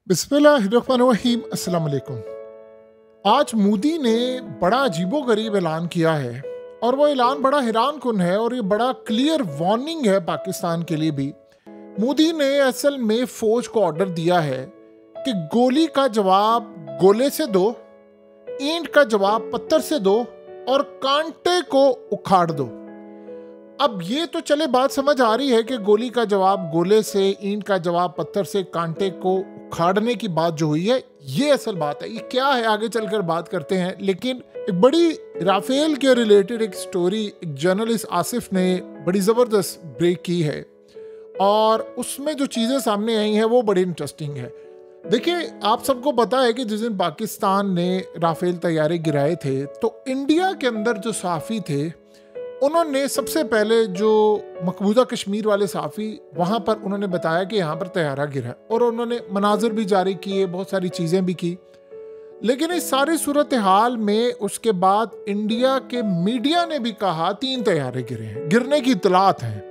बिस्मिल्लाहिर्रहमानिर्रहीम। अस्सलाम वालेकुम। आज मोदी ने बड़ा अजीबोगरीब ऐलान किया है और वो ऐलान बड़ा हैरान कुन है और ये बड़ा क्लियर वार्निंग है पाकिस्तान के लिए भी। मोदी ने असल में फौज को ऑर्डर दिया है कि गोली का जवाब गोले से दो, ईंट का जवाब पत्थर से दो और कांटे को उखाड़ दो। अब ये तो चले बात समझ आ रही है कि गोली का जवाब गोले से, ईंट का जवाब पत्थर से, कांटे को उखाड़ने की बात जो हुई है ये असल बात है। ये क्या है आगे चलकर बात करते हैं, लेकिन एक बड़ी राफेल के रिलेटेड एक स्टोरी एक जर्नलिस्ट आसिफ ने बड़ी ज़बरदस्त ब्रेक की है और उसमें जो चीज़ें सामने आई हैं वो बड़ी इंटरेस्टिंग है। देखिए, आप सबको पता है कि जिस दिन पाकिस्तान ने राफेल तैयारे गिराए थे तो इंडिया के अंदर जो सहाफ़ी थे उन्होंने सबसे पहले जो मकबूजा कश्मीर वाले सहाफ़ी वहाँ पर उन्होंने बताया कि यहाँ पर तैयारा गिरा है और उन्होंने मनाजिर भी जारी किए, बहुत सारी चीज़ें भी की। लेकिन इस सारी सूरत हाल में उसके बाद इंडिया के मीडिया ने भी कहा 3 तैयारे गिरे हैं, गिरने की इतलात हैं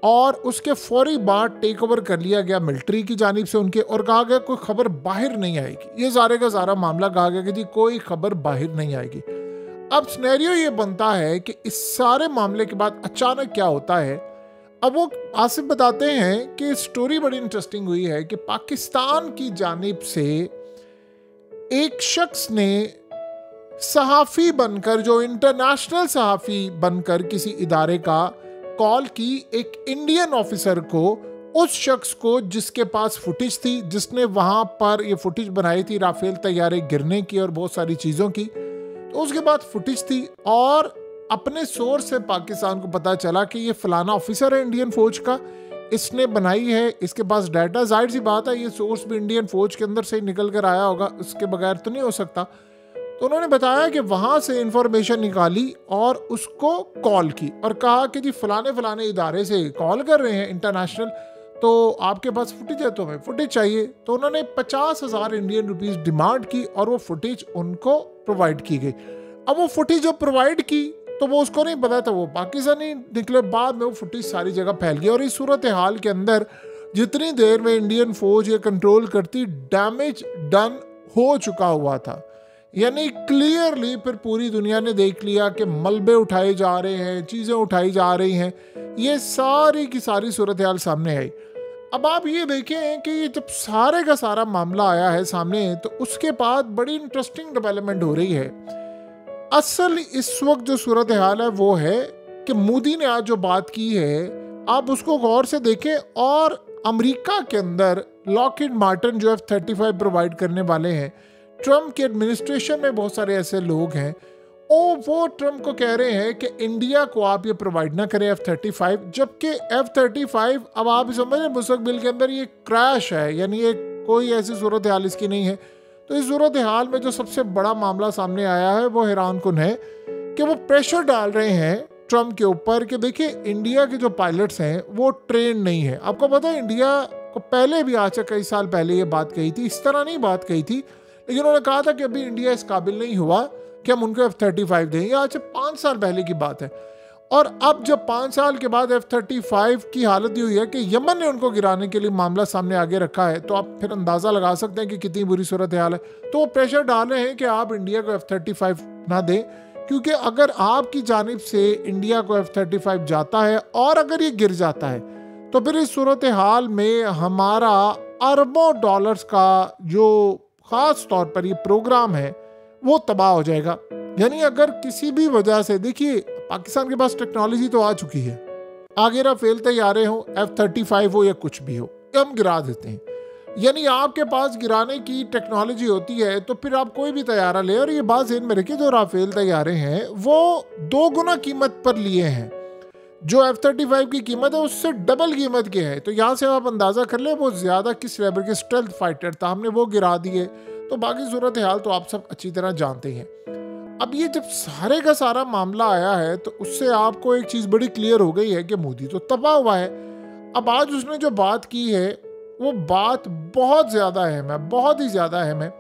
और उसके फौरी बाद टेक ओवर कर लिया गया मिलिट्री की जानिब से उनके और कहा गया कोई खबर बाहर नहीं आएगी। ये सारे का सारा मामला कहा गया कि जी कोई खबर बाहर नहीं आएगी। अब सिनेरियो ये बनता है कि इस सारे मामले के बाद अचानक क्या होता है। अब वो आसिफ बताते हैं कि स्टोरी बड़ी इंटरेस्टिंग हुई है कि पाकिस्तान की जानिब से एक शख्स ने सहाफ़ी बनकर, जो इंटरनेशनल सहाफ़ी बनकर किसी इदारे का कॉल की एक इंडियन ऑफिसर को, उस शख्स को जिसके पास फुटेज थी, जिसने वहाँ पर ये फुटेज बनाई थी राफेल तैयारे गिरने की और बहुत सारी चीज़ों की। तो उसके बाद फुटेज थी और अपने सोर्स से पाकिस्तान को पता चला कि ये फलाना ऑफिसर है इंडियन फौज का, इसने बनाई है, इसके पास डाटा। जाहिर सी बात है ये सोर्स भी इंडियन फौज के अंदर से निकल कर आया होगा, उसके बगैर तो नहीं हो सकता। तो उन्होंने बताया कि वहाँ से इंफॉर्मेशन निकाली और उसको कॉल की और कहा कि जी फलाने फलाने इदारे से कॉल कर रहे हैं इंटरनेशनल, तो आपके पास फुटेज है, तो हमें फुटेज चाहिए। तो उन्होंने 50,000 इंडियन रुपीस डिमांड की और वो फुटेज उनको प्रोवाइड की गई। अब वो फुटेज जो प्रोवाइड की तो वो उसको नहीं पता था, वो पाकिस्तानी निकले। बाद में वो फुटेज सारी जगह फैल गई और इस सूरत हाल के अंदर जितनी देर में इंडियन फौज ये कंट्रोल करती, डैमेज डन हो चुका हुआ था। यानी क्लियरली फिर पूरी दुनिया ने देख लिया कि मलबे उठाए जा रहे हैं, चीज़ें उठाई जा रही हैं, ये सारी की सारी सूरत हाल सामने आई। अब आप ये देखें कि ये जब सारे का सारा मामला आया है सामने तो उसके बाद बड़ी इंटरेस्टिंग डेवलपमेंट हो रही है। असल इस वक्त जो सूरत हाल है वो है कि मोदी ने आज जो बात की है आप उसको गौर से देखें और अमेरिका के अंदर लॉकहीड मार्टिन जो F-35 प्रोवाइड करने वाले हैं, ट्रम्प के एडमिनिस्ट्रेशन में बहुत सारे ऐसे लोग हैं वो ट्रम्प को कह रहे हैं कि इंडिया को आप ये प्रोवाइड ना करें F-35, जबकि F-35 अब आप समझ रहे मुस्तकबिल के अंदर ये क्रैश है, यानी ये कोई ऐसी सूरत हाल इसकी नहीं है। तो इस सूरत हाल में जो सबसे बड़ा मामला सामने आया है वो हैरान कुन है कि वो प्रेशर डाल रहे हैं ट्रम्प के ऊपर कि देखिए इंडिया के जो पायलट्स हैं वो ट्रेन नहीं है। आपको पता है इंडिया को पहले भी आज से कई साल पहले ये बात कही थी, इस तरह नहीं बात कही थी, लेकिन उन्होंने कहा था कि अभी इंडिया इस काबिल नहीं हुआ कि हम उनको F-35 दें। ये आज से 5 साल पहले की बात है। और अब जब 5 साल के बाद F-35 की हालत ये हुई है कि यमन ने उनको गिराने के लिए मामला सामने आगे रखा है, तो आप फिर अंदाज़ा लगा सकते हैं कि कितनी बुरी सूरत हाल है। तो वो प्रेशर डाल रहे हैं कि आप इंडिया को F-35 ना दें, क्योंकि अगर आपकी जानिब से इंडिया को F-35 जाता है और अगर ये गिर जाता है तो फिर इस सूरत हाल में हमारा अरबों डॉलर्स का जो ख़ास तौर पर ये प्रोग्राम है वो तबाह हो जाएगा। यानी अगर किसी भी वजह से, देखिए पाकिस्तान के पास टेक्नोलॉजी तो आ चुकी है, आगे राफेल तैयारे हो, F-35 हो या कुछ भी हो, हम गिरा देते हैं। यानी आपके पास गिराने की टेक्नोलॉजी होती है तो फिर आप कोई भी तैयारा ले। और ये बात ज़हन में रखिए, जो राफेल तैयारे हैं वो 2 गुना कीमत पर लिए हैं, जो F-35 की कीमत है उससे डबल कीमत के है। तो यहाँ से आप अंदाज़ा कर ले वो ज़्यादा किस लेवल के स्टेल्थ फाइटर था, हमने वो गिरा दिए। तो बाकी सूरत हाल तो आप सब अच्छी तरह जानते हैं। अब ये जब सारे का सारा मामला आया है तो उससे आपको एक चीज़ बड़ी क्लियर हो गई है कि मोदी तो तबाह हुआ है। अब आज उसने जो बात की है वो बात बहुत ज़्यादा अहम है, बहुत ही ज़्यादा अहम है।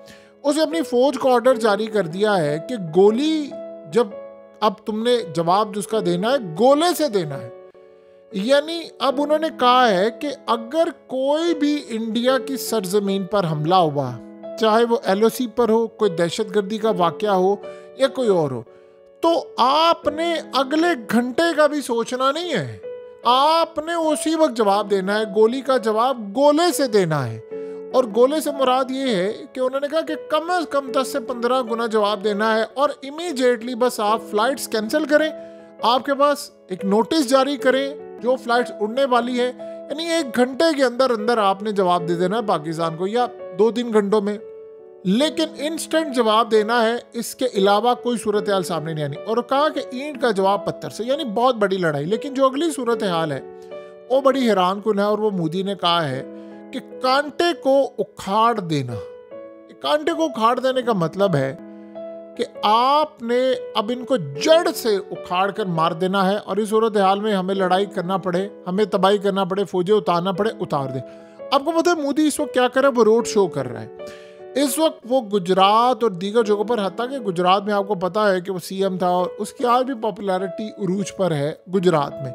उसने अपनी फ़ौज को ऑर्डर जारी कर दिया है कि गोली, जब अब तुमने जवाब जिसका देना है गोले से देना है। यानी अब उन्होंने कहा है कि अगर कोई भी इंडिया की सरजमीन पर हमला हुआ, चाहे वो LOC पर हो, कोई दहशतगर्दी का वाकया हो या कोई और हो, तो आपने अगले घंटे का भी सोचना नहीं है, आपने उसी वक्त जवाब देना है। गोली का जवाब गोले से देना है। और गोले से मुराद ये है कि उन्होंने कहा कि कम से कम 10 से 15 गुना जवाब देना है और इमीडिएटली बस आप फ्लाइट्स कैंसिल करें, आपके पास एक नोटिस जारी करें जो फ्लाइट्स उड़ने वाली है, यानी 1 घंटे के अंदर अंदर आपने जवाब दे देना है पाकिस्तान को या 2-3 घंटों में, लेकिन इंस्टेंट जवाब देना है, इसके अलावा कोई सूरत हाल सामने नहीं आनी। और कहा कि ईंट का जवाब पत्थर से, यानी बहुत बड़ी लड़ाई। लेकिन जो अगली सूरत हाल है वो बड़ी हैरानकुन है और वो मोदी ने कहा है कि कांटे को उखाड़ देना। कांटे को उखाड़ देने का मतलब है कि आपने अब इनको जड़ से उखाड़ कर मार देना है और इस सूरत हाल में हमें लड़ाई करना पड़े, हमें तबाही करना पड़े, फौजें उतारना पड़े, उतार दे। आपको पता है मोदी इस वक्त क्या कर रहा है? वो रोड शो कर रहा है इस वक्त। वो गुजरात और दीगर जगहों पर, हत्ता कि गुजरात में आपको पता है कि वो CM था और उसकी आज भी पॉपुलैरिटी उरूज पर है गुजरात में।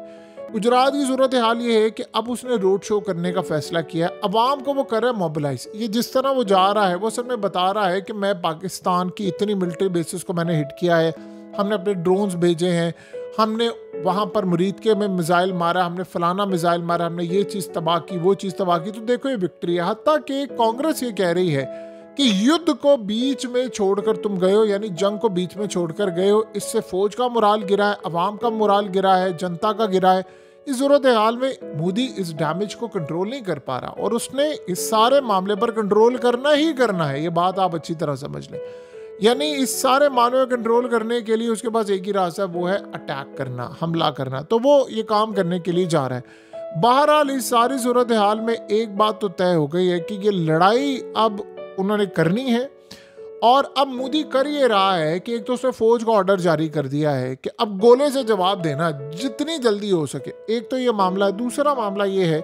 गुजरात की सूरत हाल ये है कि अब उसने रोड शो करने का फैसला किया है। अवाम को वो कर रहा है मोबिलाइज। ये जिस तरह वो जा रहा है वो असल में बता रहा है कि मैं पाकिस्तान की इतनी मिलिट्री बेसिस को मैंने हिट किया है, हमने अपने ड्रोन्स भेजे हैं, हमने वहाँ पर मुरीदके में मिसाइल मारा, हमने फलाना मिसाइल मारा, हमने ये चीज़ तबाह की, वो चीज़ तबाह की। तो देखो ये विक्ट्री है। हत्ता कि कांग्रेस ये कह रही है कि युद्ध को बीच में छोड़कर तुम गए हो, यानी जंग को बीच में छोड़कर गए हो, इससे फौज का मोराल गिरा है, अवाम का मोराल गिरा है, जनता का गिरा है। इस सूरत हाल में मोदी इस डैमेज को कंट्रोल नहीं कर पा रहा और उसने इस सारे मामले पर कंट्रोल करना ही करना है। ये बात आप अच्छी तरह समझ लें। यानी इस सारे मामले में कंट्रोल करने के लिए उसके पास एक ही रास्ता है, वो है अटैक करना, हमला करना। तो वो ये काम करने के लिए जा रहा है। बहरहाल इस सारी सूरत हाल में एक बात तो तय हो गई है कि ये लड़ाई अब उन्होंने करनी है और अब मोदी कर ये रहा है कि एक तो उसने फौज का ऑर्डर जारी कर दिया है कि अब गोले से जवाब देना जितनी जल्दी हो सके। एक तो ये मामला है। दूसरा मामला ये है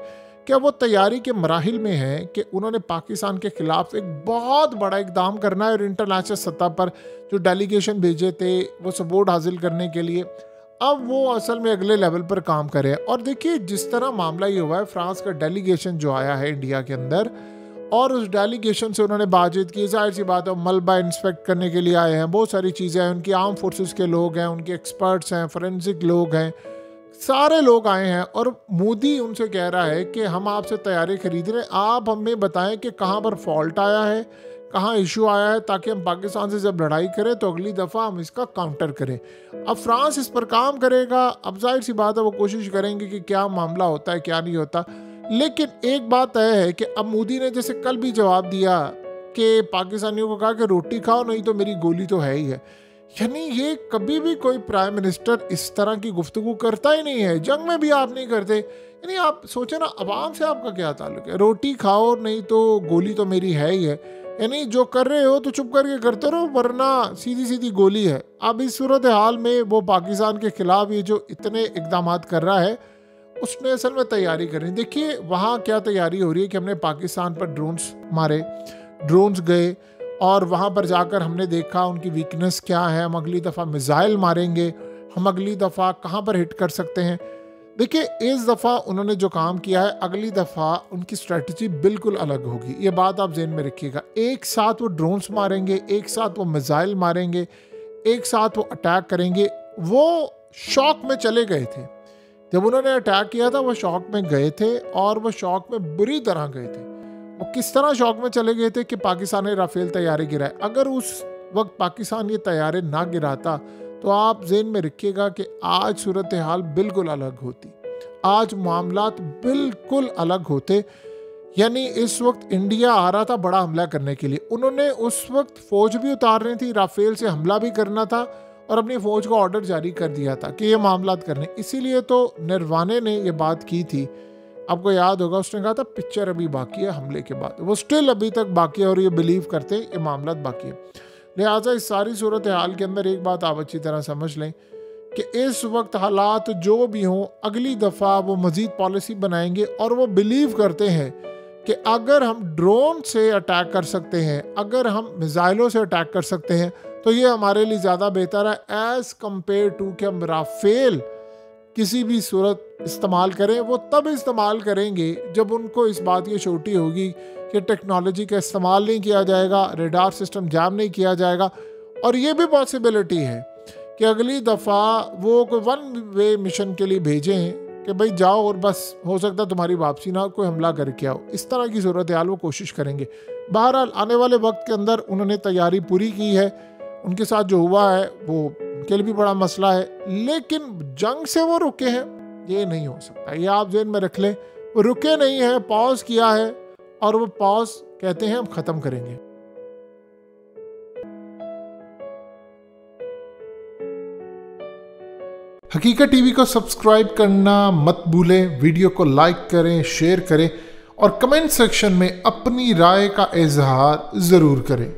कि वो तैयारी के मराहिल में है कि उन्होंने पाकिस्तान के खिलाफ एक बहुत बड़ा इकदाम करना है और इंटरनेशनल सतह पर जो डेलीगेशन भेजे थे वो सपोर्ट हासिल करने के लिए अब वो असल में अगले लेवल पर काम करे। और देखिए जिस तरह मामला ये हुआ है, फ्रांस का डेलीगेशन जो आया है इंडिया के अंदर और उस डेलीगेशन से उन्होंने बातचीत की, जाहिर सी बात है मलबा इंस्पेक्ट करने के लिए आए हैं, बहुत सारी चीज़ें हैं, उनकी आर्म फोर्सेस के लोग हैं, उनके एक्सपर्ट्स हैं, फोरेंसिक लोग हैं, सारे लोग आए हैं और मोदी उनसे कह रहा है कि हम आपसे तैयारी खरीद रहे हैं, आप हमें बताएं कि कहाँ पर फॉल्ट आया है, कहाँ इशू आया है, ताकि हम पाकिस्तान से जब लड़ाई करें तो अगली दफ़ा हम इसका काउंटर करें। अब फ्रांस इस पर काम करेगा। अब जाहिर सी बात है वो कोशिश करेंगे कि क्या मामला होता है क्या नहीं होता। लेकिन एक बात तय है कि अब मोदी ने जैसे कल भी जवाब दिया कि पाकिस्तानियों को कहा कि रोटी खाओ नहीं तो मेरी गोली तो है ही है। यानी ये कभी भी कोई प्राइम मिनिस्टर इस तरह की गुफ्तगू करता ही नहीं है। जंग में भी आप नहीं करते। यानी आप सोचे ना, अवाम से आपका क्या ताल्लुक है? रोटी खाओ नहीं तो गोली तो मेरी है ही है। यानी जो कर रहे हो तो चुप करके करते रहो, वरना सीधी सीधी गोली है। अब इस सूरत हाल में वो पाकिस्तान के खिलाफ ये जो इतने इकदाम कर रहा है उसने असल में तैयारी करी। देखिए वहाँ क्या तैयारी हो रही है कि हमने पाकिस्तान पर ड्रोन्स मारे, ड्रोन्स गए और वहाँ पर जाकर हमने देखा उनकी वीकनेस क्या है, हम अगली दफ़ा मिसाइल मारेंगे, हम अगली दफ़ा कहाँ पर हिट कर सकते हैं। देखिए इस दफ़ा उन्होंने जो काम किया है, अगली दफ़ा उनकी स्ट्रेटजी बिल्कुल अलग होगी। ये बात आप ज़हन में रखिएगा। एक साथ वो ड्रोन्स मारेंगे, एक साथ वो मिसाइल मारेंगे, एक साथ वो अटैक करेंगे। वो शॉक में चले गए थे जब उन्होंने अटैक किया था, वो शॉक में गए थे और वो शॉक में बुरी तरह गए थे। वो किस तरह शॉक में चले गए थे कि पाकिस्तान ने राफेल तैयारे गिराए। अगर उस वक्त पाकिस्तान ये तैयारे ना गिराता तो आप ज़हन में रखिएगा कि आज सूरत हाल बिल्कुल अलग होती, आज मामलात बिल्कुल अलग होते। यानी इस वक्त इंडिया आ रहा था बड़ा हमला करने के लिए, उन्होंने उस वक्त फ़ौज भी उतारनी थी, राफेल से हमला भी करना था और अपनी फ़ौज को ऑर्डर जारी कर दिया था कि ये मामलात करने। इसीलिए तो निर्वाणे ने ये बात की थी, आपको याद होगा, उसने कहा था पिक्चर अभी बाकी है हमले के बाद। वो स्टिल अभी तक बाकी है और ये बिलीव करते हैं ये मामलात बाकी है। लिहाजा इस सारी सूरत हाल के अंदर एक बात आप अच्छी तरह समझ लें कि इस वक्त हालात जो भी हों, अगली दफ़ा वो मज़ीद पॉलिसी बनाएंगे और वो बिलीव करते हैं कि अगर हम ड्रोन से अटैक कर सकते हैं, अगर हम मिसाइलों से अटैक कर सकते हैं तो ये हमारे लिए ज़्यादा बेहतर है एज़ कम्पेयर टू कि हम राफेल किसी भी सूरत इस्तेमाल करें, वो तब इस्तेमाल करेंगे जब उनको इस बात की श्योरिटी होगी कि टेक्नोलॉजी का इस्तेमाल नहीं किया जाएगा, रेडार सिस्टम जाम नहीं किया जाएगा। और ये भी पॉसिबिलिटी है कि अगली दफ़ा वो कोई वन वे मिशन के लिए भेजें कि भाई जाओ और बस हो सकता है तुम्हारी वापसी ना, कोई हमला करके आओ। इस तरह की सूरत हाल वो कोशिश करेंगे। बहरहाल आने वाले वक्त के अंदर उन्होंने तैयारी पूरी की है। उनके साथ जो हुआ है वो उनके लिए भी बड़ा मसला है, लेकिन जंग से वो रुके हैं ये नहीं हो सकता। ये आप ज़हन में रख लें, वो रुके नहीं हैं, पॉज किया है और वो पॉज कहते हैं हम ख़त्म करेंगे। हकीकत टीवी को सब्सक्राइब करना मत भूलें, वीडियो को लाइक करें, शेयर करें और कमेंट सेक्शन में अपनी राय का इजहार ज़रूर करें।